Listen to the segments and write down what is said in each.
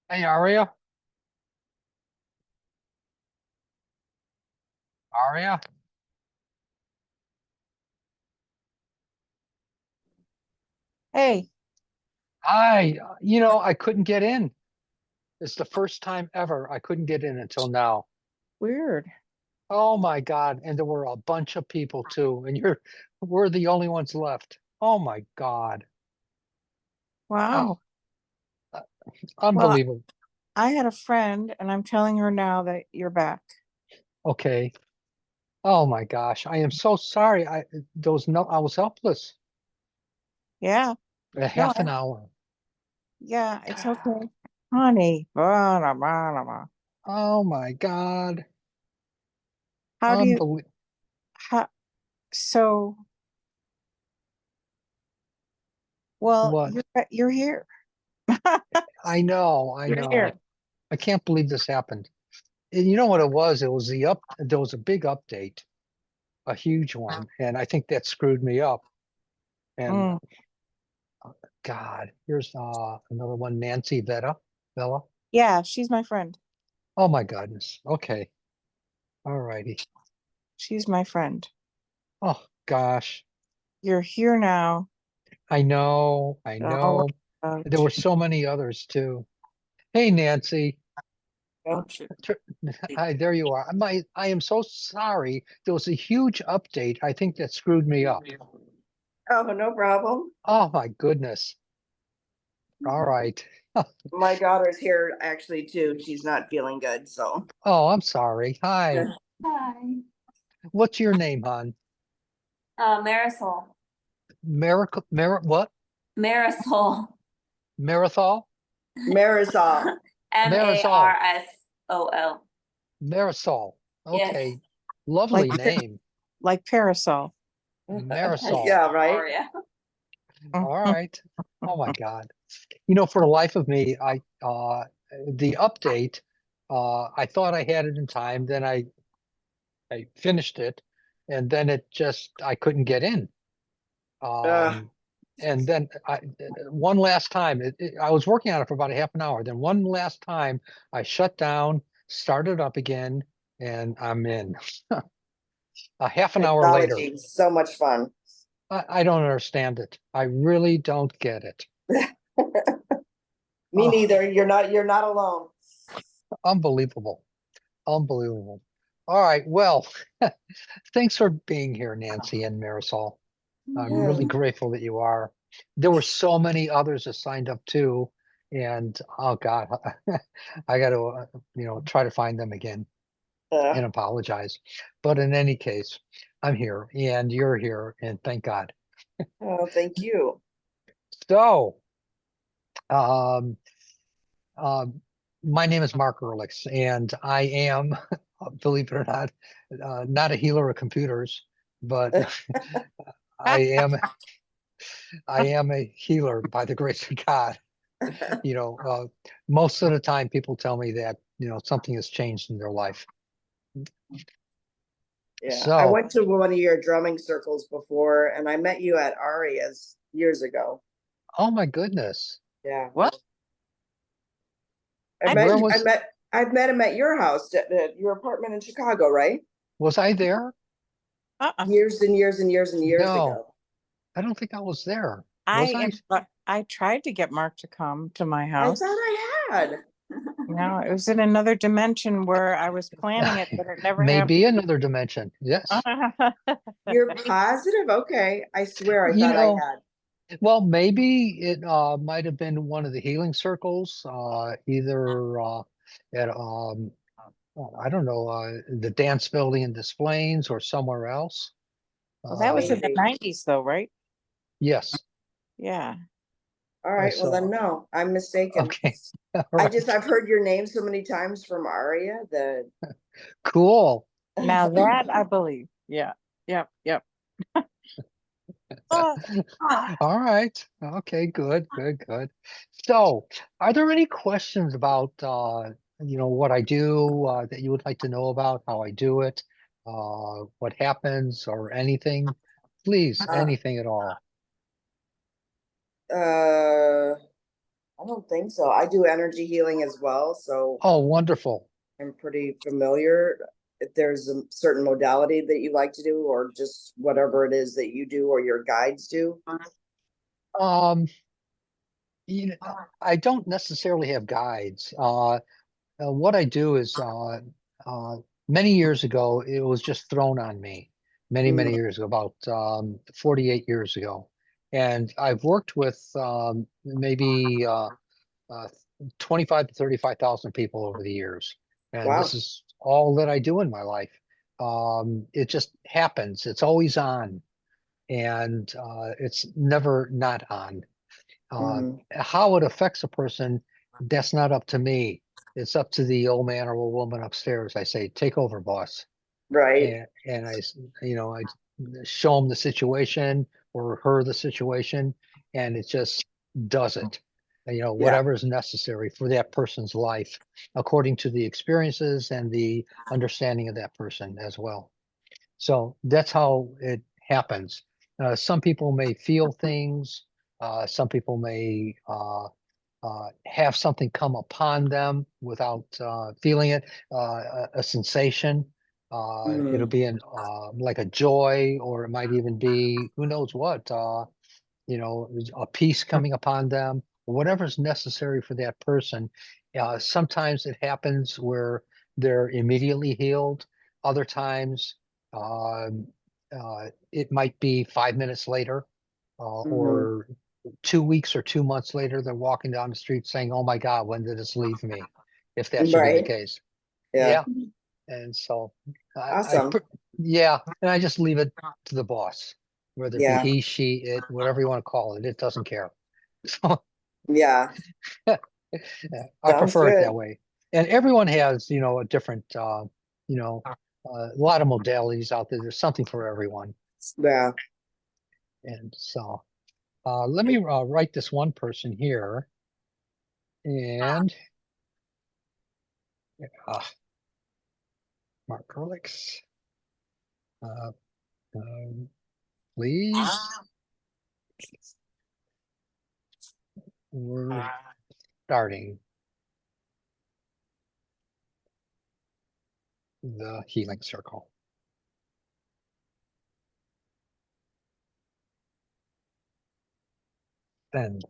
Hey, Aria. Aria. Hey, Hi. I couldn't get in. It's the first time ever I couldn't get in until now. weird. Oh my God. And there were a bunch of people too. And we're the only ones left. Oh my God. Oh, Wow. uh, Well, unbelievable. I had a friend, and I'm telling her now that you're back. Okay. Oh my gosh. I am so sorry. I was helpless. Yeah. A No, half an hour. yeah, it's okay. Honey. Blah, blah, blah, blah, blah. Oh my God. How do you, Unbelievable. how, so, well, What? you're here. I know. I You're know. here. I can't believe this happened. And you know what it was? It was there was a big update, a huge one, and I think that screwed me up. And Mm. God, here's another one, Nancy Vella. Yeah, she's my friend. Oh my goodness. Okay. All righty. She's my friend. Oh gosh. You're here now. I know. I All know. There right. were so many others too. Hey, Nancy. Don't you? Tr- Hi, there you are. I am so sorry. There was a huge update. I think that screwed me up. Oh, no problem. Oh my goodness. All right. My daughter's here actually too. She's not feeling good, so. Oh, I'm sorry. Hi. Hi. What's your name, hon? Marisol. What? Marisol. Marathol? Marisol. Marisol. Marisol. Marisol. Yes. Okay. Lovely Like, name. like parasol. Marisol. Yeah, right. Aria. All Mhm. right. Oh my God. For the life of me, the update, I thought I had it in time, then I finished it, and then I couldn't get in. Uh, Um, and then one last time, I was working on it for about a half an hour. Then one last time, I shut down, started up again, and I'm in. A half an hour later, Technology, so much fun. I don't understand it. I really don't get it. Me Oh, neither. You're not alone. unbelievable. Unbelievable. All right. Well, thanks for being here, Nancy and Marisol. I'm Yeah. really grateful that you are. There were so many others that signed up too, and oh God, I got to try to find them again Uh, and apologize. But in any case, I'm here and you're here, and thank God. oh, thank you. So, um, um, my name is Mark Earlix, and I am, believe it or not a healer of computers, but I am I am a healer by the grace of God. you know, uh, Most of the time people tell me that, something has changed in their life. Yeah, I So, went to one of your drumming circles before, and I met you at Aria's years ago. oh my goodness, Yeah, What? I I met where didn't. I was, met I've met him at your house, at your apartment in Chicago, right? was I there? Uh-uh. Years and years and years and years No, ago. I don't think I was there. Was I I? I tried to get Mark to come to my I house. thought I had. It was in another dimension where I was planning it, but it never happened. Maybe another dimension. Yes. You're positive? Okay. I swear I You thought I know, had. well, maybe it might have been one of the healing circles, either at I don't know, the dance building in Des Plaines or somewhere else. Well, that was in Um, the Maybe. 90s, though, right? yes, Yeah. All I right. Well, then saw. no, I'm mistaken. Okay, all right, I've heard your name so many times from Aria that cool. Now that I believe. Yeah. Yep. Yep. Oh, All right, okay, good, good, good. So, are there any questions about what I do that you would like to know about, how I do it, what happens, or anything? Please, uh, anything at all. uh I don't think so. I do energy healing as well, so Oh, wonderful. I'm pretty familiar. If there's a certain modality that you like to do, or just whatever it is that you do or your guides do. Um, I don't necessarily have guides. What I do is, many years ago, it was just thrown on me. Many Mm, years ago, about 48 years ago. And I've worked with maybe uh, 25 to 35,000 people over the years. And wow. this is all that I do in my life. It just happens. It's always on, and it's never not on. Mhm. How it affects a person, that's not up to me. It's up to the old man or woman upstairs. I say, take over, boss. Right. And I show them the situation or her the situation, and it just does it. Yeah. Whatever is necessary for that person's life, according to the experiences and the understanding of that person as well. So that's how it happens. Some people may feel things. Some people may have something come upon them without feeling it, a sensation. It'll Mhm. be like a joy, or it might even be who knows what. A peace coming upon them, whatever's necessary for that person. Sometimes it happens where they're immediately healed. Other times, um, it might be 5 minutes later, Mhm. or 2 weeks or 2 months later, they're walking down the street saying, "Oh my God, when did this leave me?" If that should be the Right. case. Yeah. Yeah. And so Awesome. yeah, and I just leave it to the boss, whether it be Yeah. he, she, it, whatever you want to call it. It doesn't care. So Yeah. yeah, I Sounds prefer it that good. way. And everyone has, a different, a lot of modalities out there. There's something for everyone. Yeah. And so let me write this one person here. And uh, Mark Earlix, uh, um, please, we're starting the healing circle. Send.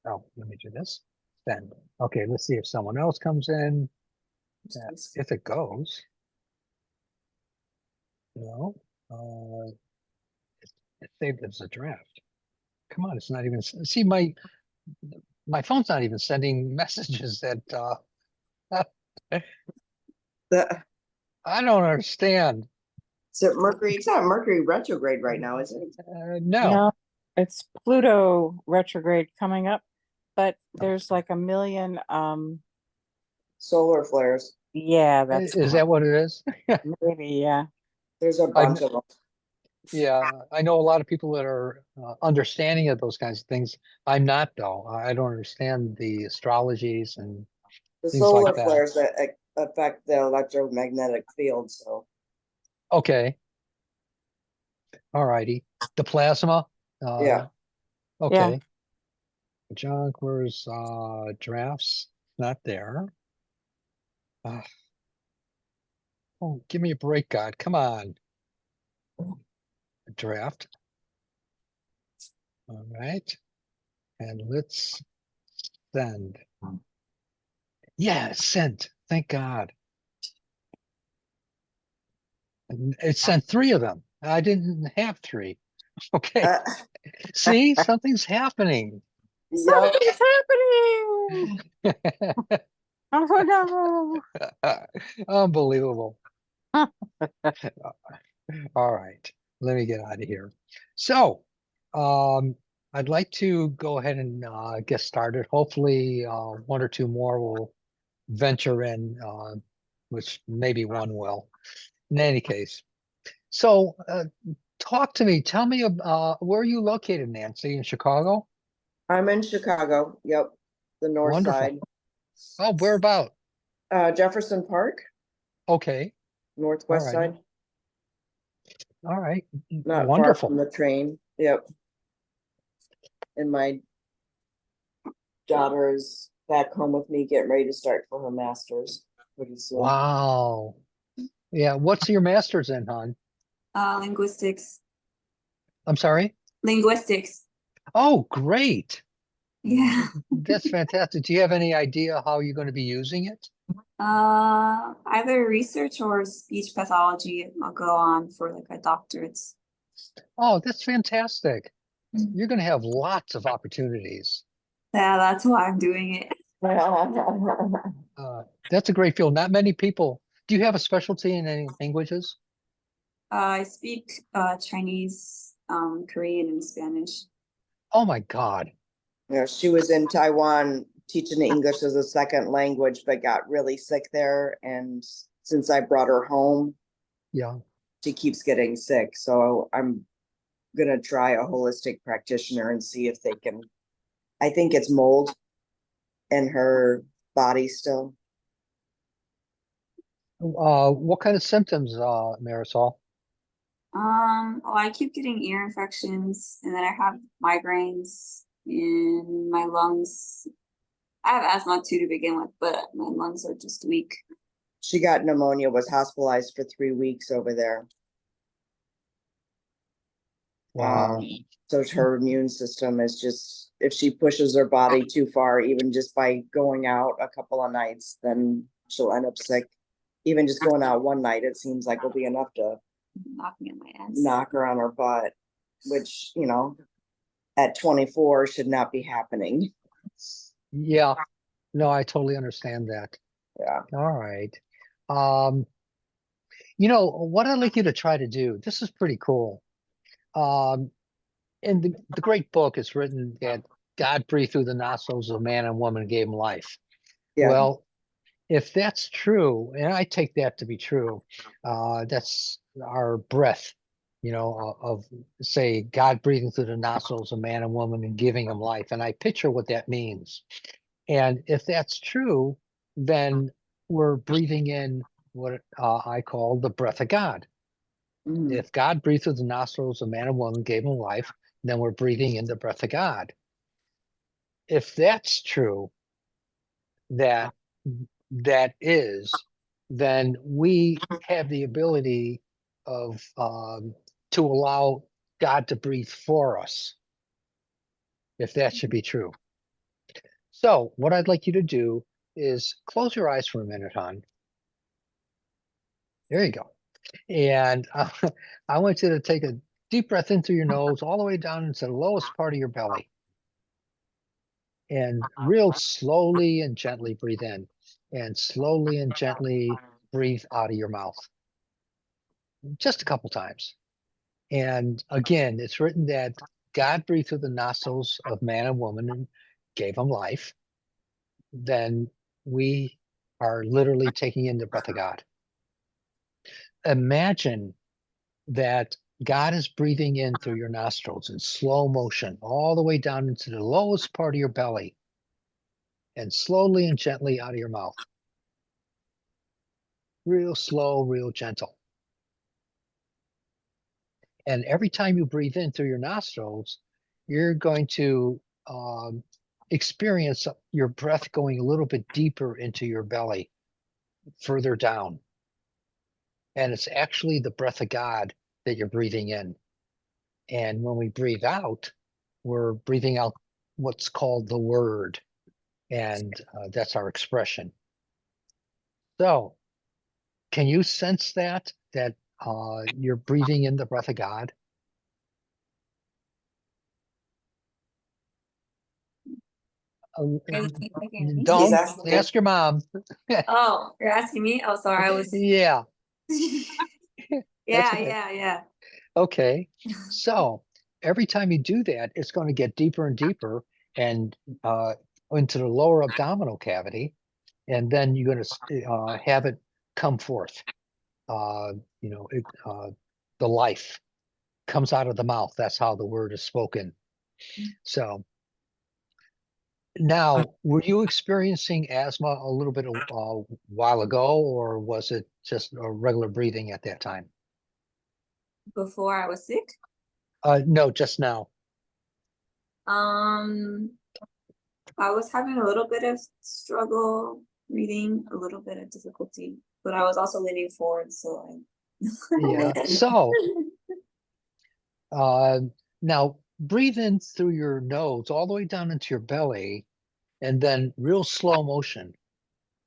Oh, let me do this. Send. Okay, let's see if someone else comes in. If it goes, no, it's saved as a draft. Come on, it's not even. See, my phone's not even sending messages that The, I don't understand. so Mercury, it's not Mercury retrograde right now, is it? No. No, it's Pluto retrograde coming up, but there's like a million, Solar flares. yeah, that's Is that what it is? maybe, yeah. There's a I bunch of them. Yeah, I know a lot of people that are understanding of those kinds of things. I'm not, though. I don't understand the astrologies and The things like solar that. flares that affect the electromagnetic field. So Okay, all righty. The plasma. Uh, yeah. Yeah. okay. Junk, where's drafts? Not there. Uh, oh, give me a break, God. Come on. Draft. All right. And let's send. Yeah, it's sent. Thank God. And it sent three of them. I didn't have three. Okay. Uh, See, something's happening. yep. Something's happening. Oh Unbelievable. no. All right, let me get out of here. So, um, I'd like to go ahead and get started. Hopefully, one or two more will venture in, which maybe one will. In any case, so talk to me. Tell me, where are you located, Nancy? In Chicago? I'm in Chicago. Yep. The north Wonderful. side. Oh, where about? Jefferson Park, Okay. All northwest righty. side. All right. Not far from Wonderful. the train. Yep. In my daughter is back home with me, getting ready to start for her master's pretty soon. Wow. Yeah. What's your master's in, hon? Linguistics. I'm sorry? Linguistics. Oh, great. Yeah. That's fantastic. Do you have any idea how you're going to be using it? Either research or speech pathology. I'll go on for like a doctorate. Oh, that's fantastic. Mm. You're going to have lots of opportunities. Yeah, that's why I'm doing it. That's a great field. Not many people. Do you have a specialty in any languages? I speak Chinese, Korean, and Spanish. Oh my God. She was in Taiwan teaching English as a second language, but got really sick there. And since I brought her home, Yeah. she keeps getting sick. So I'm gonna try a holistic practitioner and see if they can. I think it's mold in her body still. What kind of symptoms, Marisol? Oh, I keep getting ear infections, and then I have migraines in my lungs. I have asthma too to begin with, but my lungs are just weak. She got pneumonia, was hospitalized for 3 weeks over there. Wow. So her immune system is just, if she pushes her body too far, even just by going out a couple of nights, then she'll end up sick. Even just going out one night, it seems like will be enough to Knocking on my ass. knock her on her butt, which, at 24 should not be happening. Yeah. No, I totally understand that. Yeah. All right. Um, what I'd like you to try to do, this is pretty cool. In the great book, it's written that God breathed through the nostrils of man and woman and gave him life. Yeah. Well, if that's true, and I take that to be true, that's our breath, of say God breathing through the nostrils of man and woman and giving them life. And I picture what that means. And if that's true, then we're breathing in what I call the breath of God. Mhm. If God breathed through the nostrils of man and woman, gave them life, then we're breathing in the breath of God. If that's true, that is, then we have the ability of to allow God to breathe for us, if that should be true. So what I'd like you to do is close your eyes for a minute, hon. There you go. And I want you to take a deep breath in through your nose, all the way down into the lowest part of your belly. And real slowly and gently breathe in, and slowly and gently breathe out of your mouth. Just a couple times. And again, it's written that God breathed through the nostrils of man and woman and gave them life. Then we are literally taking in the breath of God. Imagine that God is breathing in through your nostrils in slow motion, all the way down into the lowest part of your belly, and slowly and gently out of your mouth. Real slow, real gentle. And every time you breathe in through your nostrils, you're going to experience your breath going a little bit deeper into your belly, further down. And it's actually the breath of God that you're breathing in. And when we breathe out, we're breathing out what's called the word. And that's our expression. So can you sense that you're breathing in the breath of God? Don't asking. ask your mom. Oh, you're asking me? Oh, sorry, I was. Yeah. Yeah, okay. yeah. Okay. So every time you do that, it's going to get deeper and deeper and into the lower abdominal cavity. And then you're going to have it come forth. The life comes out of the mouth. That's how the word is spoken. So now, were you experiencing asthma a little bit a while ago, or was it just a regular breathing at that time? Before I was sick. No, just now. I was having a little bit of struggle reading, a little bit of difficulty, but I was also leaning forward, so Yeah. So now breathe in through your nose all the way down into your belly, and then real slow motion.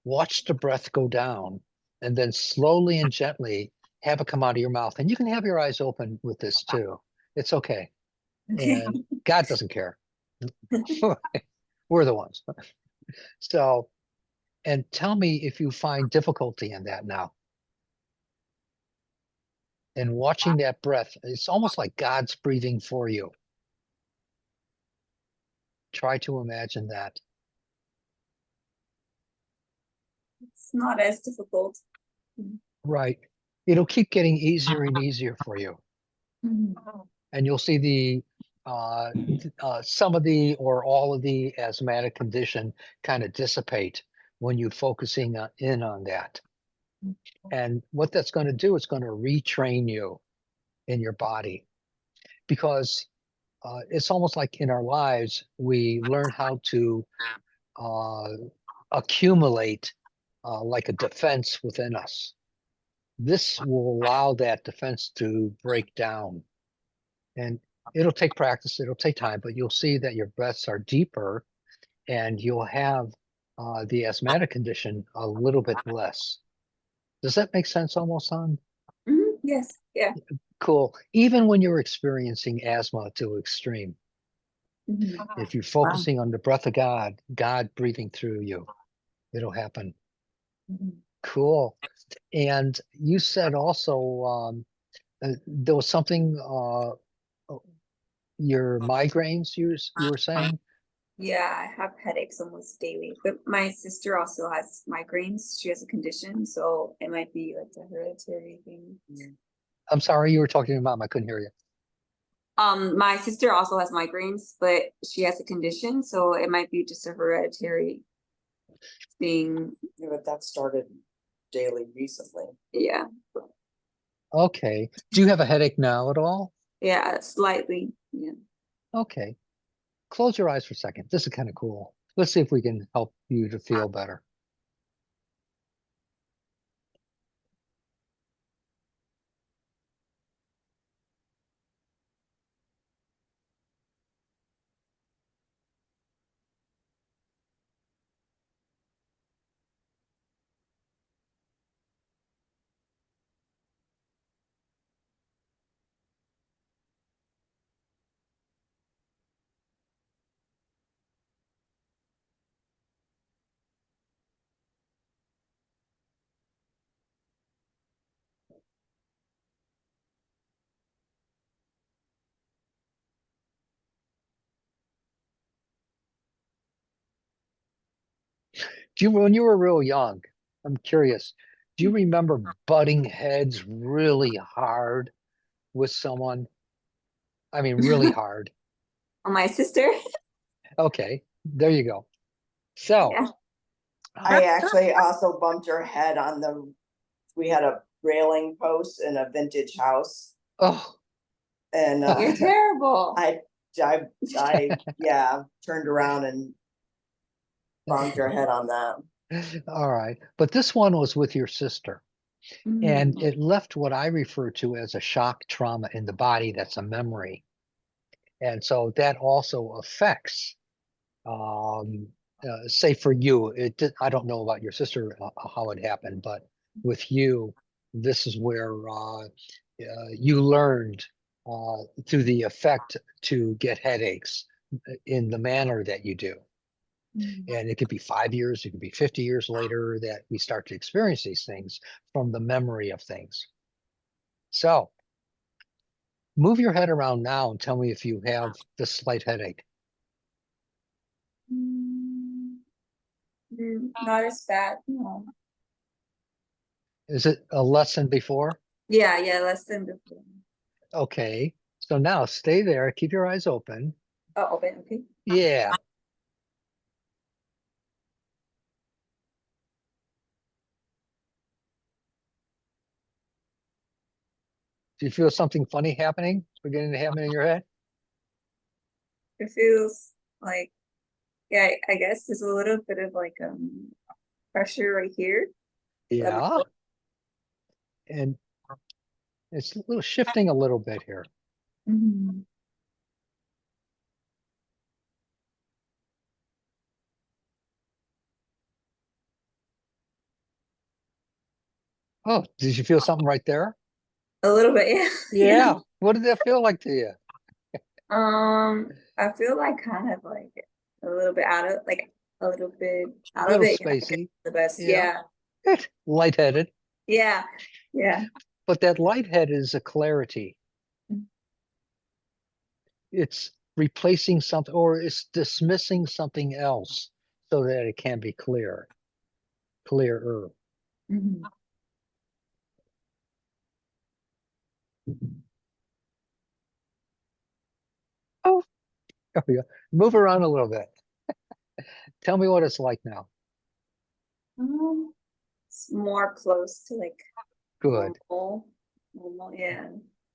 Watch the breath go down, and then slowly and gently have it come out of your mouth. And you can have your eyes open with this too. It's okay. Okay. And God doesn't care. We're the ones. So, and tell me if you find difficulty in that now. And watching that breath, it's almost like God's breathing for you. Try to imagine that. It's not as difficult. Right. It'll keep getting easier and easier for you. Mhm. And you'll see the some of the or all of the asthmatic condition kind of dissipate when you're focusing in on that. And what that's going to do is going to retrain you in your body, because it's almost like in our lives we learn how to uh, accumulate like a defense within us. This will allow that defense to break down. And it'll take practice, it'll take time, but you'll see that your breaths are deeper, and you'll have the asthmatic condition a little bit less. Does that make sense almost, son? Mhm. Yes, yeah. Cool. Even when you're experiencing asthma to extreme, Mhm. if you're focusing on the breath of God, God breathing through you, it'll happen. Mhm. Cool. And you said also there was something your migraines you were saying. Yeah, I have headaches almost daily, but my sister also has migraines. She has a condition, so it might be like a hereditary thing. I'm sorry, you were talking to mom. I couldn't hear you. My sister also has migraines, but she has a condition, so it might be just a hereditary thing. Yeah, but that started daily recently. Yeah, Okay. Do you have a headache now at all? yeah, slightly. Yeah. Okay. Close your eyes for a second. This is kind of cool. Let's see if we can help you to feel better. When you were real young, I'm curious, do you remember butting heads really hard with someone? I mean, really hard. Oh, my sister. Okay, there you go. So, Yeah. I actually also bumped her head on we had a railing post in a vintage house, oh, and You're terrible. yeah, turned around and bumped her head on that. all right. But this one was with your sister, and Mm. it left what I refer to as a shock trauma in the body that's a memory. And so that also affects, um, say for you, I don't know about your sister, how it happened, but with you, this is where you learned through the effect to get headaches in the manner that you do. Mm. And it could be 5 years, it could be 50 years later that we start to experience these things from the memory of things. So move your head around now and tell me if you have this slight headache. Not as bad. No. Is it a less than before? Yeah, yeah, less than before. Okay. So now stay there. Keep your eyes open. Oh, open, okay. Yeah. Do you feel something funny happening, beginning to happen in your head? It feels like Yeah, I guess there's a little bit of like pressure right here. Yeah. And it's a little shifting a little bit here. Mhm. Oh, did you feel something right there? A little bit, yeah. Yeah. What did that feel like to you? I feel like kind of like a little bit out of like a little bit A out of little it. Yeah, spacey. the best. Yeah. Yeah. Lightheaded. Yeah. Yeah. But that lighthead is a clarity. Mm. It's replacing something or it's dismissing something else so that it can be clearer. Mhm. Oh, there we go. Move around a little bit. Tell me what it's like now. It's more close to like Good, normal. Normal, yeah.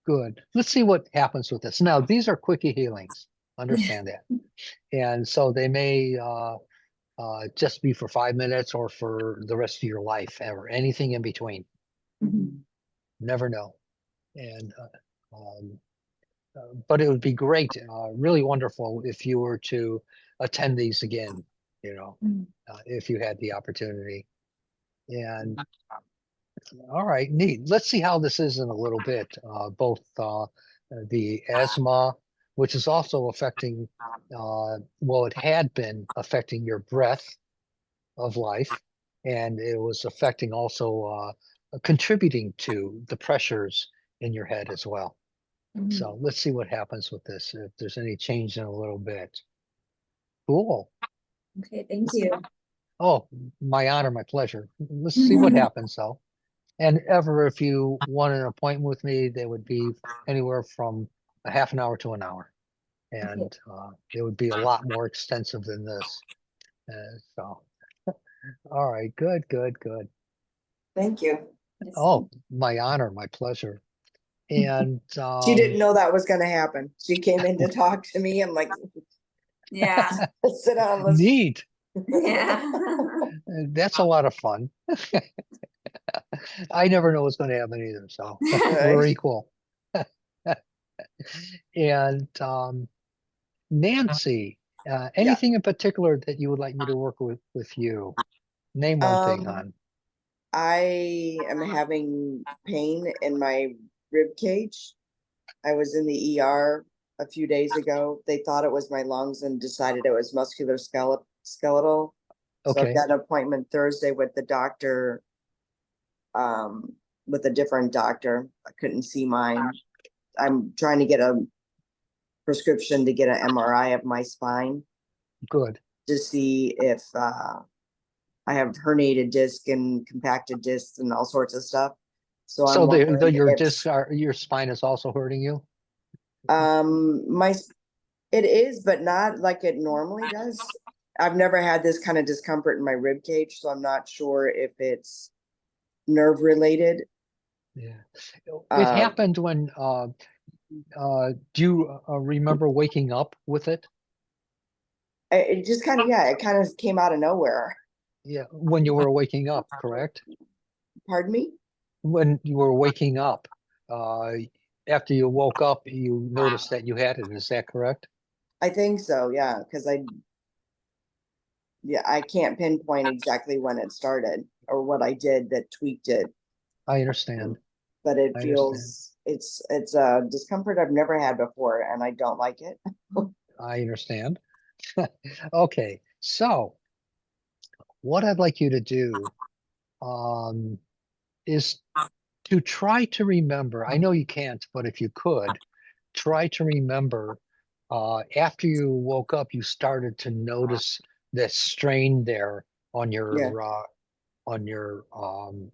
good. Let's see what happens with this. Now, these are quickie healings. Understand that. And so they may just be for 5 minutes or for the rest of your life, ever anything in between. Mhm. Never know. And but it would be great, really wonderful if you were to attend these again. Mhm. If you had the opportunity. And all right, neat. Let's see how this is in a little bit. Both the asthma, which is also affecting, well, it had been affecting your breath of life, and it was affecting also contributing to the pressures in your head as well. So Mhm. let's see what happens with this, if there's any change in a little bit. Cool. Okay, thank you. Oh, my honor, my pleasure. Let's see what happens though. And ever, if you want an appointment with me, they would be anywhere from a half an hour to an hour. Okay. And it would be a lot more extensive than this. So, all right, good, good, good. Thank you. Yes. Oh, my honor, my pleasure. And She didn't know that was gonna happen. She came in to talk to me. I'm like, Yeah. sit down, let's. neat. Yeah. That's a lot of fun. I never know what's going to happen either. So we're Right. equal. And Nancy, Yeah. anything in particular that you would like me to work with you? Name one thing, Um, hon. I am having pain in my rib cage. I was in the ER a few days ago. They thought it was my lungs and decided it was skeletal. So I've Okay. got an appointment Thursday with the doctor, with a different doctor. I couldn't see mine. I'm trying to get a prescription to get an MRI of my spine Good. to see if I have herniated disc and compacted discs and all sorts of stuff. So I'm So wondering your if discs are, your spine is also hurting you? my it is, but not like it normally does. I've never had this kind of discomfort in my rib cage, so I'm not sure if it's nerve related. Yeah. It Uh, happened when, do you remember waking up with it? it just kind of, yeah, it kind of came out of nowhere. Yeah. When you were waking up, correct? Pardon me? When you were waking up, uh, after you woke up, you noticed that you had it. Is that correct? I think so, yeah, because yeah, I can't pinpoint exactly when it started or what I did that tweaked it, I understand. but it I understand. feels it's a discomfort I've never had before, and I don't like it. I understand. Okay, so what I'd like you to do um, is to try to remember. I know you can't, but if you could, try to remember after you woke up, you started to notice this strain there on Yeah, your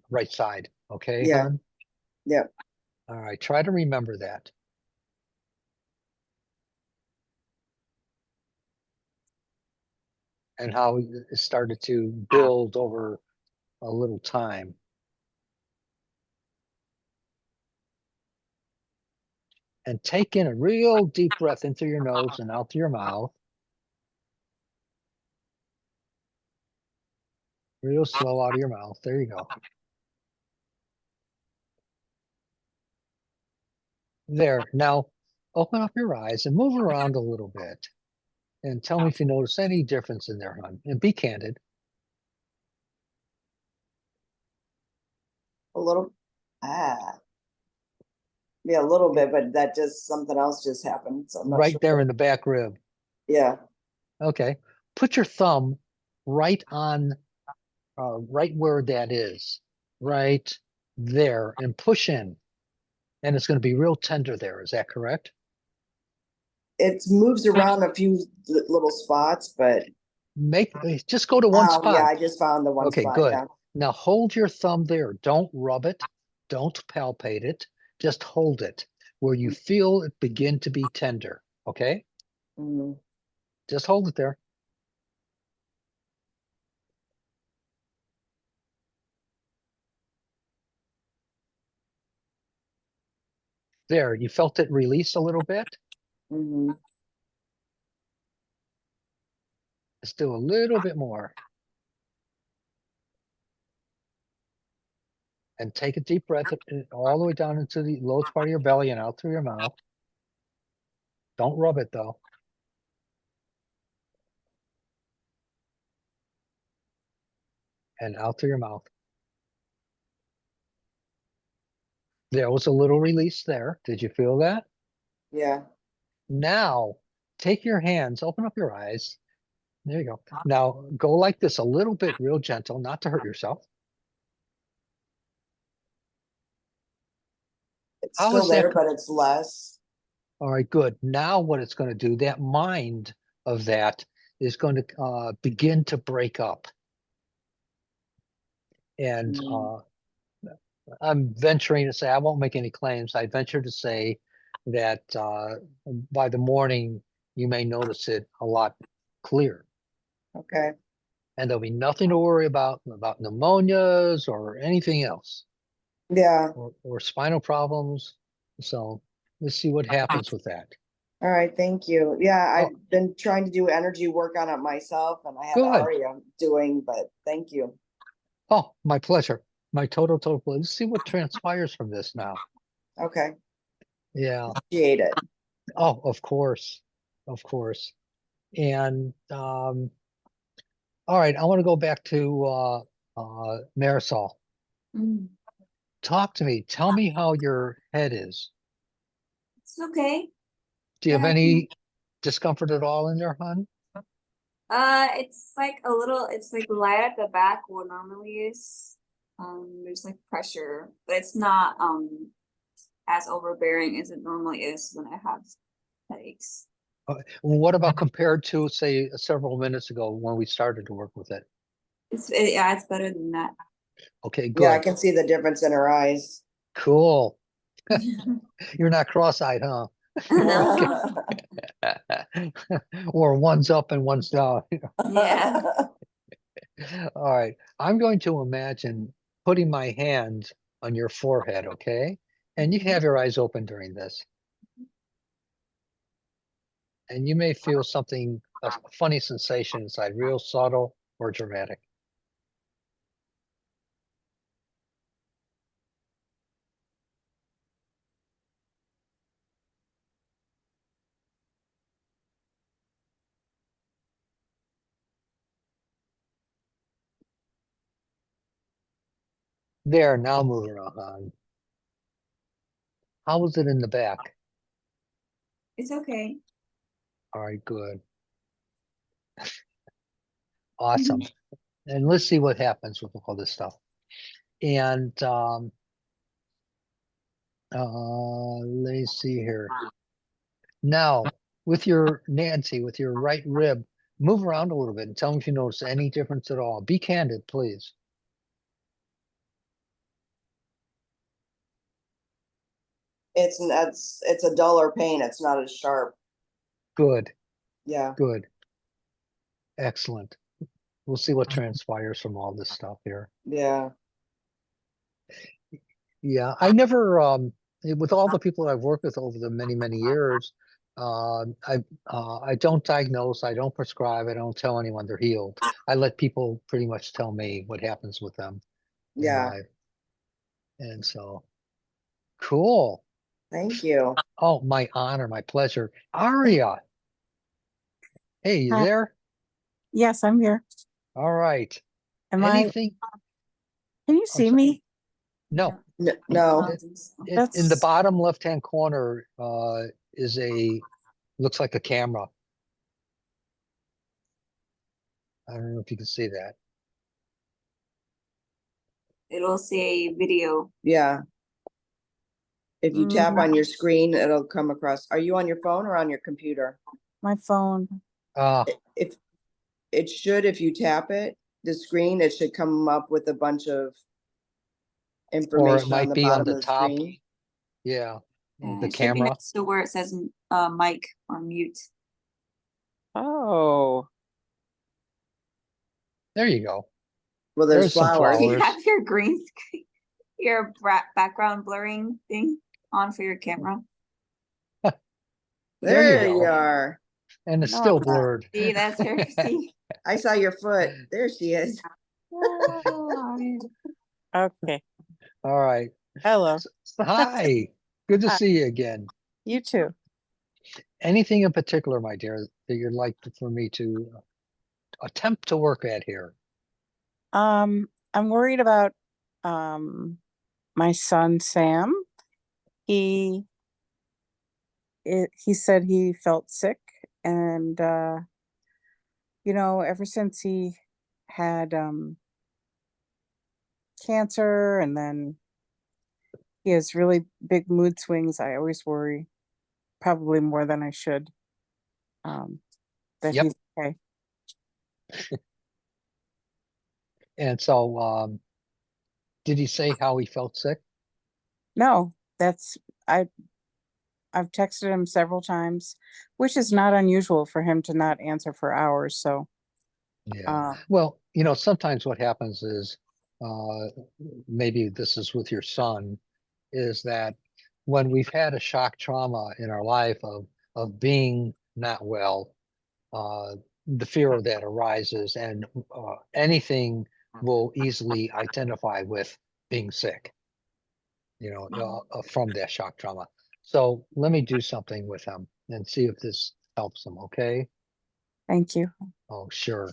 right side. Okay, yeah, hon? yeah. All right, try to remember that and how it started to build over a little time. And take in a real deep breath in through your nose and out through your mouth. Real slow out of your mouth. There you go. There. Now, open up your eyes and move around a little bit. And tell me if you notice any difference in there, hon. And be candid. A little, ah. Yeah, a little bit, but that just, something else just happened, so I'm not Right sure. there in the back rib. Yeah, Okay. Put your thumb right on, right where that is. Right there. And push in. And it's going to be real tender there. Is that correct? it moves around a few little spots, but, Just go to one oh, yeah, spot. I just found the one Okay, spot, good. yeah. Now hold your thumb there. Don't rub it. Don't palpate it. Just hold it where you feel it begin to be tender. Okay? Mhm. Just hold it there. There, you felt it release a little bit. Mhm. Let's do a little bit more. And take a deep breath all the way down into the lowest part of your belly and out through your mouth. Don't rub it though. And out through your mouth. There was a little release there. Did you feel that? Yeah, Now, take your hands, open up your eyes. There you go. Now, go like this a little bit, real gentle, not to hurt yourself. it's How still is that? there, but it's less. All right, good. Now, what it's going to do, that mind of that is going to begin to break up. And Mm. I'm venturing to say, I won't make any claims. I venture to say that by the morning, you may notice it a lot clearer. Okay, And there'll be nothing to worry about pneumonias or anything else, yeah, or spinal problems. So let's see what happens with that. all right, thank you. Yeah, Oh, I've been trying to do energy work on it myself, and I have good. Aria doing, but thank you. Oh, my pleasure. My total pleasure. Let's see what transpires from this now. Okay, Yeah. appreciate it. Oh, of course. Of course. And all right, I want to go back to Marisol. Mm, Talk to me. Tell me how your head is. it's okay. Do you have Yeah, I can. any discomfort at all in there, hon? It's like a little. It's like light at the back where normally is. There's like pressure, but it's not as overbearing as it normally is when I have headaches. What about compared to, say, several minutes ago when we started to work with it? Yeah, it's better than that. Okay, Yeah, I good. can see the difference in her eyes. Cool. You're not cross-eyed, huh? Or one's up and one's down. Yeah. All right. I'm going to imagine putting my hand on your forehead, okay? And you can have your eyes open during this. And you may feel something, a funny sensation inside, real subtle or dramatic. There, now moving around. How was it in the back? It's okay. All right, good. Awesome. And let's see what happens with all this stuff. And let's see here. Now, with your Nancy, with your right rib, move around a little bit and tell me if you notice any difference at all. Be candid, please. It's a duller pain. It's not as sharp. Good, Yeah, good, excellent. We'll see what transpires from all this stuff here. yeah. Yeah, I never, with all the people I've worked with over the many, many years, I don't diagnose, I don't prescribe, I don't tell anyone they're healed. I let people pretty much tell me what happens with them in Yeah, life. And so, cool. thank you. Oh, my honor, my pleasure. Aria, hey, you Hi. there? Yes, I'm here. All right. Am Anything? can you I'm see sorry. me? No, No, I don't think so. in the That's, bottom left-hand corner is looks like a camera. I don't know if you can see that. It'll say video. yeah. If you tap Mm. on your screen, it'll come across. Are you on your phone or on your computer? my phone. If it should, if you tap it, the screen, it should come up with a bunch of Or it information on might the be on bottom the of the top. screen. Yeah, the It should be camera. next to where it says mic or mute. Oh, There you go. Well, there's There's some flowers. Do you flowers. have your green screen, your background blurring thing on for your camera? There you There you go. are. And it's No, still it's not. blurred. See, that's her. See. I saw your foot. There she is. Oh, Okay. All right. Hello. Hi. Good to Hi. see you again. You too. Anything in particular, my dear, that you'd like for me to attempt to work at here? I'm worried about um my son Sam. He he said he felt sick, and ever since he had cancer, and then he has really big mood swings. I always worry, probably more than I should, that Yep. he's okay. And so, did he say how he felt sick? No, that's I I've texted him several times, which is not unusual for him to not answer for hours. So, Yeah. Well, sometimes what happens is, uh, maybe this is with your son, is that when we've had a shock trauma in our life of being not well, the fear of that arises, and anything will easily identify with being sick, from that shock trauma. So let me do something with him and see if this helps him. Okay? thank you. Oh, sure.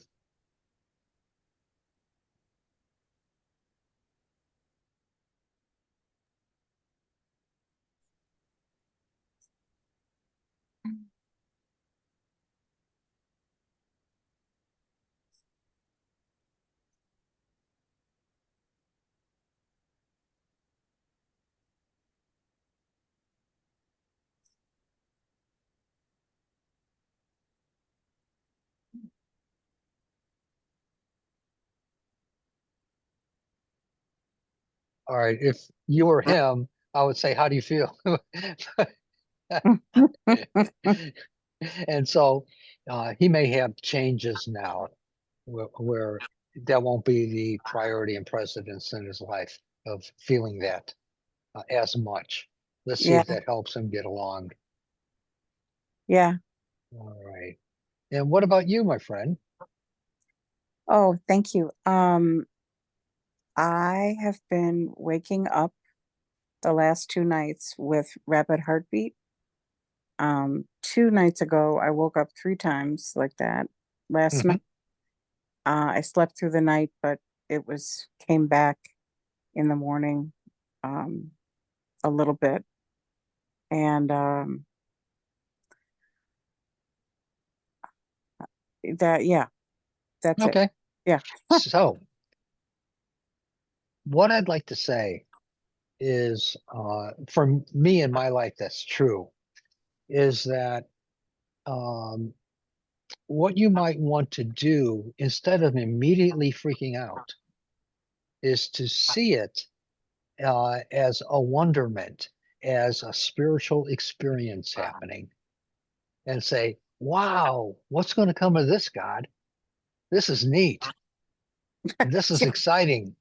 All right. If you were him, I would say, "How do you feel?" And so he may have changes now where that won't be the priority and precedence in his life of feeling that as much. Let's see Yeah, if that helps him get along. yeah. All right. And what about you, my friend? Oh, thank you. I have been waking up the last 2 nights with rapid heartbeat. 2 nights ago, I woke up 3 times like that. Last Mhm. night, I slept through the night, but it came back in the morning, um, a little bit. And yeah, that's it. Okay. Yeah. So what I'd like to say is, for me in my life, that's true, is that um, what you might want to do instead of immediately freaking out is to see it as a wonderment, as a spiritual experience happening, and say, wow, what's going to come of this, God? This is neat. This is Yeah. exciting.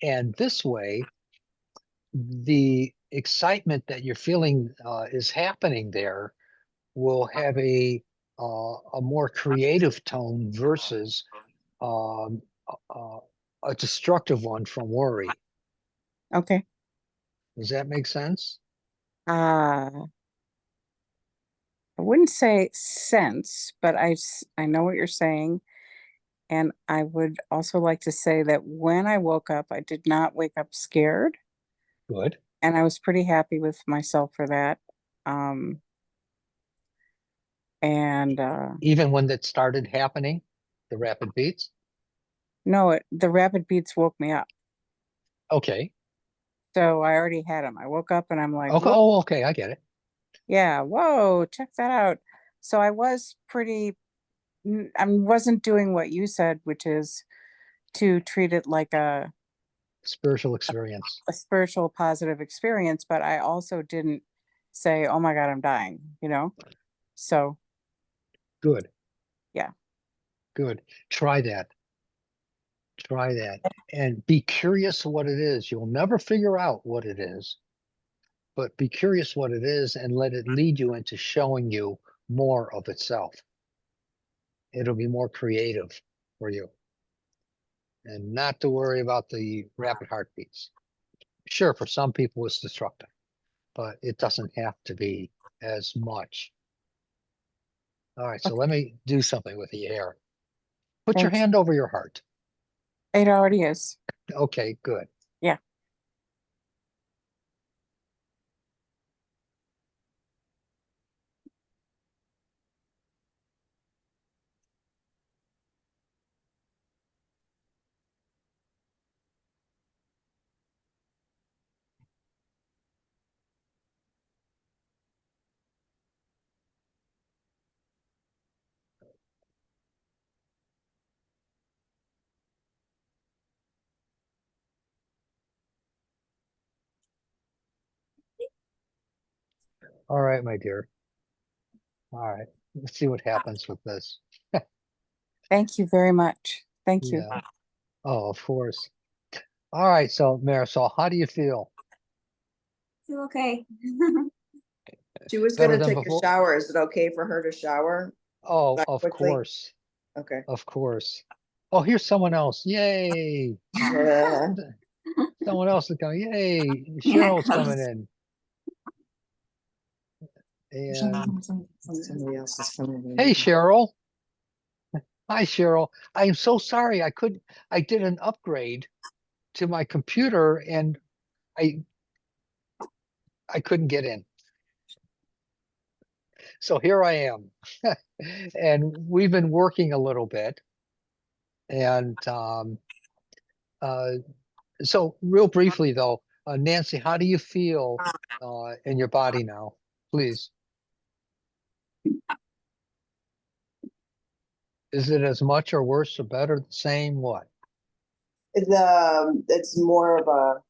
And this way, the excitement that you're feeling is happening there will have a more creative tone versus um, a destructive one from worry. Okay. Does that make sense? I wouldn't say sense, but I know what you're saying. And I would also like to say that when I woke up, I did not wake up scared, Good. and I was pretty happy with myself for that. Um, and Even when that started happening, the rapid beats. no, the rapid beats woke me up. Okay. So I already had them. I woke up and I'm like, Okay. whoa, Oh, okay. I get it. yeah, whoa, check that out. So I was I wasn't doing what you said, which is to treat it like Spiritual experience. a spiritual positive experience, but I also didn't say, oh my God, I'm dying, you know? So Good. yeah. Good. Try that. Try that. And be curious what it is. You'll never figure out what it is, but be curious what it is and let it lead you into showing you more of itself. It'll be more creative for you and not to worry about the rapid heartbeats. Sure, for some people it's destructive, but it doesn't have to be as much. All right, so Okay, let me do something with the air. Put your thanks. hand over your heart. It already is. Okay, good. Yeah. All right, my dear. All right, let's see what happens with this. Thank you very much. Thank you. Yeah. Oh, of course. All right, so Marisol, how do you feel? Feel okay. She was Better gonna than take a before? shower. Is it okay for her to shower Oh, that of quickly? course. Okay. Of course. Oh, here's someone else. Yay. Someone else is coming. Yay. Yeah, Cheryl's coming gross. in. And Somebody else is coming hey, in. Cheryl. Hi, Cheryl. I am so sorry. I did an upgrade to my computer and I I couldn't get in. So here I am. And we've been working a little bit. And uh, so real briefly though, Nancy, how do you feel in your body now? Please. Is it as much or worse or better, the same, what? It's more of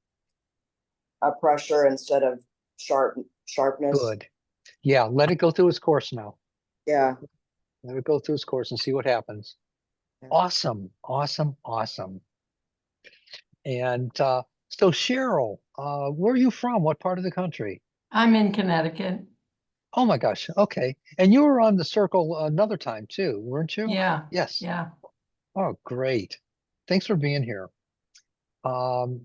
a pressure instead of sharpness. Good. Yeah, let it go through its course now. Yeah. Let it go through its course and see what happens. Yeah. Awesome, awesome, awesome. And so Cheryl, where are you from? What part of the country? I'm in Connecticut. Oh my gosh, okay. And you were on the circle another time too, weren't you? Yeah, Yes. yeah. Oh, great. Thanks for being here. Um,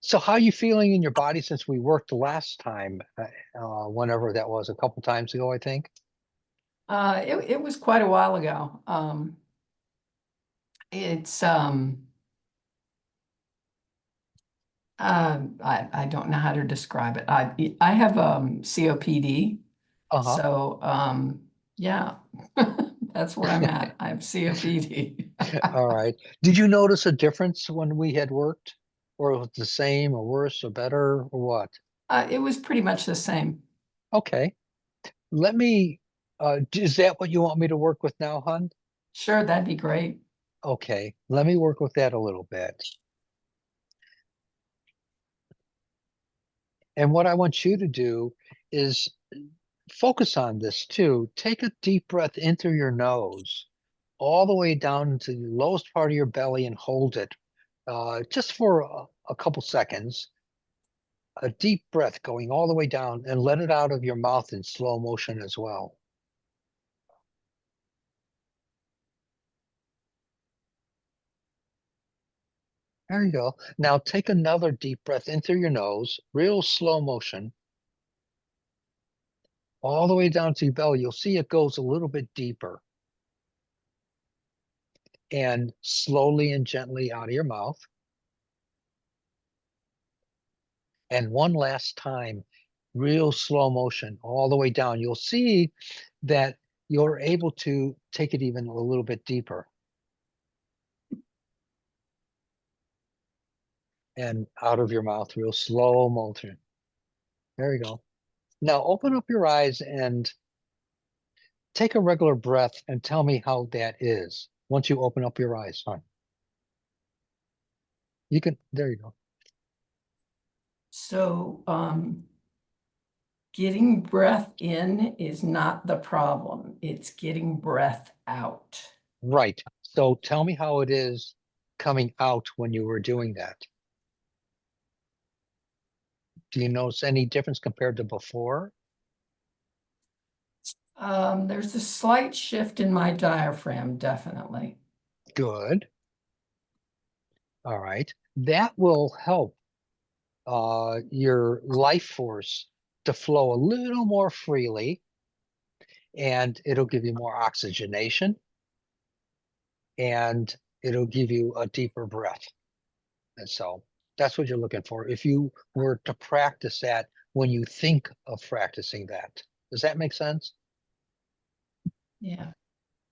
so how are you feeling in your body since we worked the last time, whenever that was, a couple times ago, I think? It was quite a while ago. It's I don't know how to describe it. I have COPD, Uh-huh. so yeah, that's where I'm at. I have COPD. All right. Did you notice a difference when we had worked? Or was it the same or worse or better or what? It was pretty much the same. Okay. Let me, is that what you want me to work with now, hon? Sure, that'd be great. Okay. Let me work with that a little bit. And what I want you to do is focus on this too. Take a deep breath into your nose, all the way down to the lowest part of your belly and hold it just for a couple seconds. a deep breath going all the way down and let it out of your mouth in slow motion as well. There you go. Now take another deep breath in through your nose, real slow motion, all the way down to your belly. You'll see it goes a little bit deeper. And slowly and gently out of your mouth. And one last time, real slow motion all the way down. You'll see that you're able to take it even a little bit deeper. And out of your mouth, real slow motion. There you go. Now open up your eyes and take a regular breath and tell me how that is once you open up your eyes, hon. You can, there you go. So, getting breath in is not the problem. It's getting breath out. Right. So tell me how it is coming out when you were doing that. Do you notice any difference compared to before? There's a slight shift in my diaphragm, definitely. Good. All right. That will help your life force to flow a little more freely, and it'll give you more oxygenation, and it'll give you a deeper breath. And so that's what you're looking for. If you were to practice that when you think of practicing that, does that make sense? Yeah.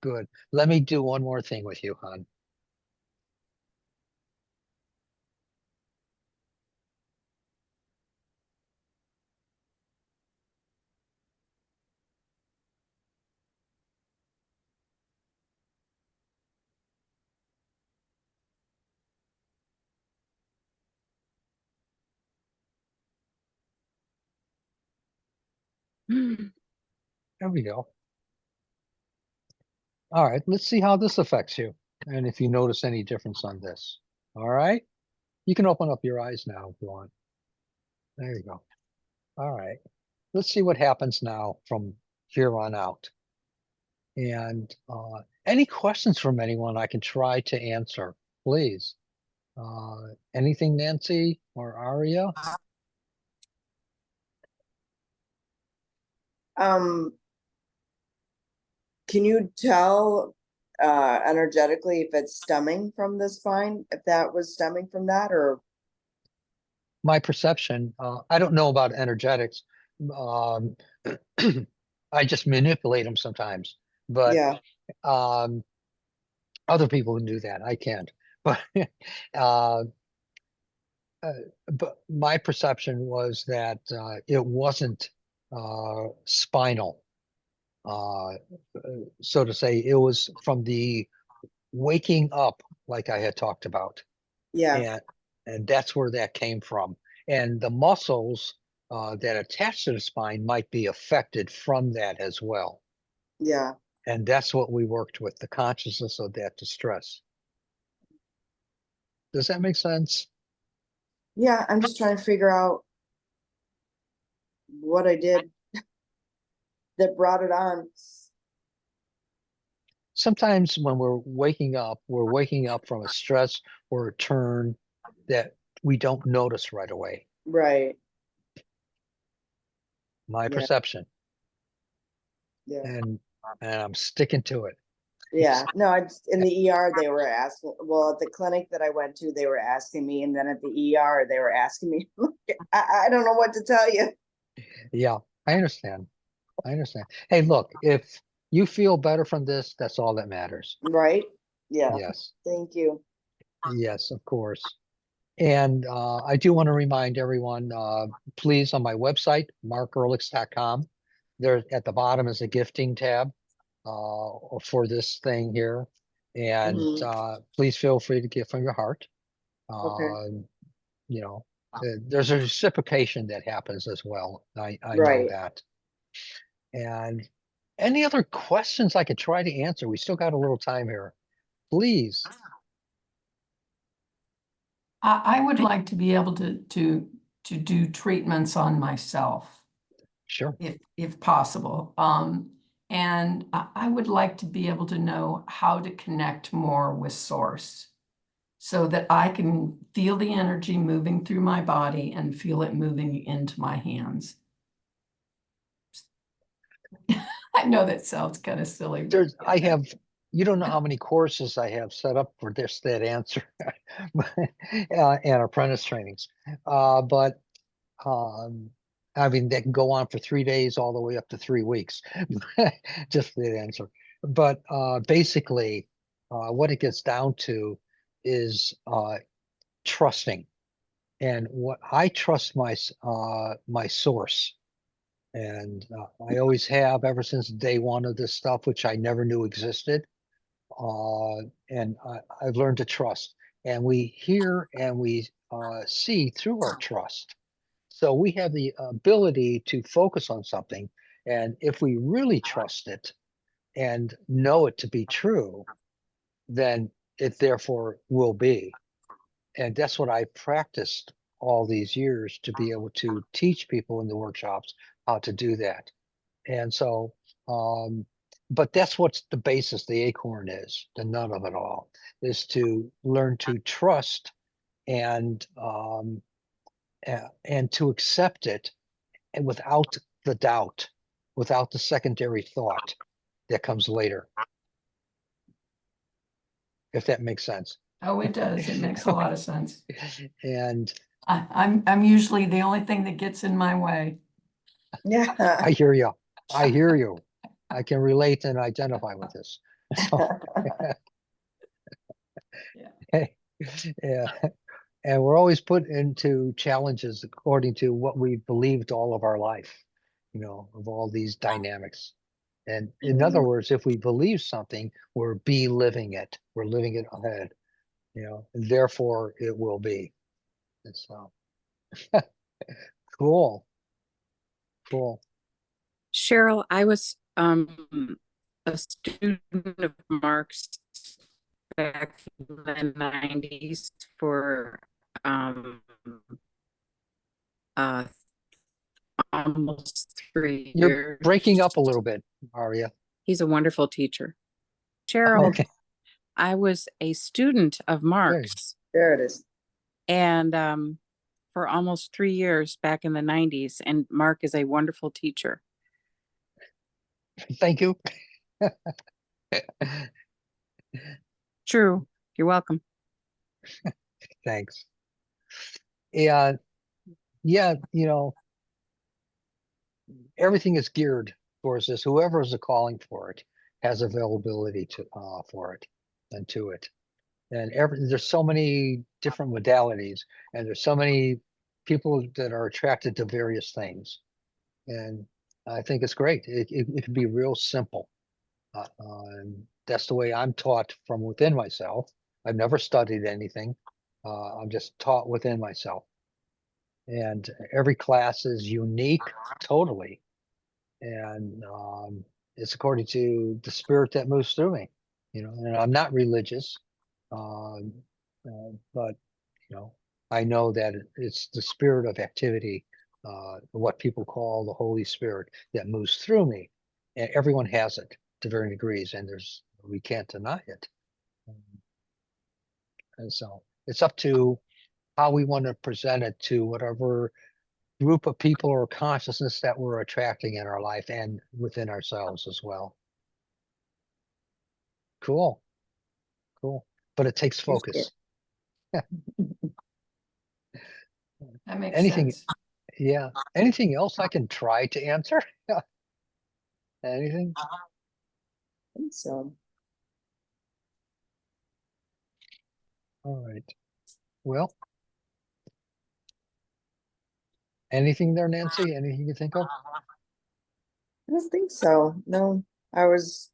Good. Let me do one more thing with you, hon. There we go. All right, let's see how this affects you. And if you notice any difference on this. All right. You can open up your eyes now if you want. There you go. All right. Let's see what happens now from here on out. And any questions from anyone I can try to answer, please. Anything, Nancy or Aria? Can you tell energetically if it's stemming from the spine, if that was stemming from that, or My perception, I don't know about energetics. Um, I just manipulate them sometimes, but yeah, um, other people can do that. I can't. But uh, uh, but my perception was that it wasn't spinal, uh, so to say. It was from the waking up, like I had talked about, yeah, and that's where that came from. And the muscles that attach to the spine might be affected from that as well. yeah, And that's what we worked with, the consciousness of that distress. Does that make sense? yeah. I'm just trying to figure out what I did that brought it on. Sometimes when we're waking up from a stress or a turn that we don't notice right away. Right. My Yeah. perception. Yeah. And I'm sticking to it. Yeah. No, in the ER, they were asking, well, at the clinic that I went to, they were asking me, and then at the ER, they were asking me, I don't know what to tell you. Yeah, I understand. I understand. Hey, look, if you feel better from this, that's all that matters. Right? Yeah. Yes. Thank you. Yes, of course. And I do want to remind everyone, please, on my website, markearlix.com, there at the bottom is a gifting tab for this thing here. And Mhm. please feel free to give from your heart. Okay. You know, there's a reciprocation that happens as well. I know Right. that. And any other questions I could try to answer? We still got a little time here. Please. I would like to be able to to do treatments on myself, Sure. if possible. And I would like to be able to know how to connect more with source so that I can feel the energy moving through my body and feel it moving into my hands. I know that sounds kind of silly. But You don't know how many courses I have set up for that answer and apprentice trainings. But I mean, they can go on for 3 days all the way up to 3 weeks, just for that answer. But basically, what it gets down to is trusting. And what I trust my source. And I always have ever since day one of this stuff, which I never knew existed. And I've learned to trust. And we hear and we see through our trust. So we have the ability to focus on something. And if we really trust it and know it to be true, then it therefore will be. And that's what I practiced all these years to be able to teach people in the workshops how to do that. And so, but that's what's the basis, the acorn is, the nut of it all, is to learn to trust and to accept it, and without the doubt, without the secondary thought that comes later. If that makes sense. oh, it does. It makes a lot of sense. And I'm usually the only thing that gets in my way. Yeah. I hear you. I hear you. I can relate and identify with this. So, yeah. And we're always put into challenges according to what we've believed all of our life, of all these dynamics. And in other words, if we believe something, we're living it. We're living it ahead, and therefore it will be. And so, cool. Cheryl, I was a student of Mark's back in the 90s for uh almost 3 You're years. breaking up a little bit, Aria. He's a wonderful teacher. Cheryl, Okay. I was a student of Mark's There it is. and for almost 3 years back in the 90s, and Mark is a wonderful teacher. Thank you. True. You're welcome. Thanks. Yeah. Yeah. Everything is geared towards this. Whoever is calling for it has availability for it and to it. And there's so many different modalities, and there's so many people that are attracted to various things. And I think it's great. It can be real simple. And that's the way I'm taught from within myself. I've never studied anything. I'm just taught within myself. And every class is unique, totally. And it's according to the spirit that moves through me, and I'm not religious, um, but I know that it's the spirit of activity, what people call the Holy Spirit, that moves through me, and everyone has it to varying degrees, and we can't deny it. And so it's up to how we want to present it to whatever group of people or consciousness that we're attracting in our life and within ourselves as well. Cool. But it takes focus. That makes Anything, sense. yeah. Anything else I can try to answer? Anything? I think so. All right. Well, anything there, Nancy? Anything you think of? I don't think so. No, I was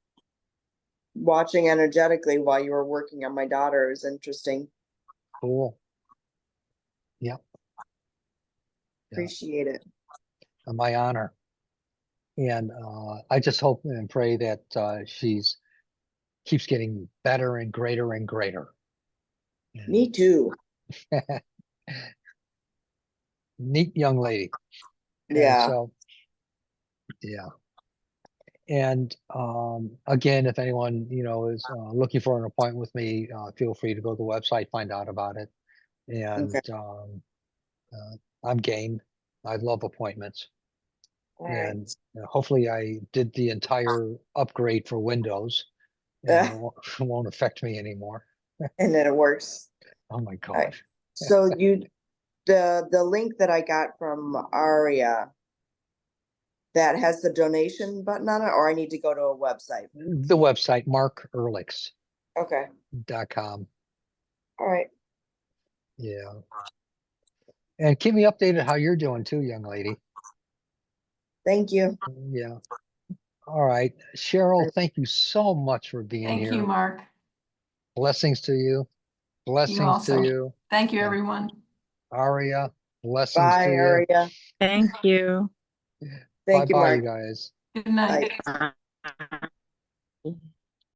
watching energetically while you were working on my daughter. It was interesting. Cool. Yeah. Appreciate it. My honor. And I just hope and pray that she's keeps getting better and greater and greater. Me too. neat young lady. And Yeah, so, yeah. And again, if anyone, is looking for an appointment with me, feel free to go to the website, find out about it. And okay, I'm game. I love appointments. all right. And hopefully I did the entire upgrade for Windows and it won't affect me anymore. And then it works. Oh my All right. God. So the link that I got from Aria, that has the donation button on it, or I need to go to a website? The website, markearlix.com. Okay, all right. Yeah. And keep me updated how you're doing too, young lady. Thank you. Yeah. All right. Cheryl, thank you so much for being Thank here. you, Mark. Blessings to you. You Blessings to also. you. Thank you, Yeah. everyone. Aria, blessings Bye, to you. Aria. Thank you. Thank you, Bye-bye, you Mark. guys. Good night. Bye.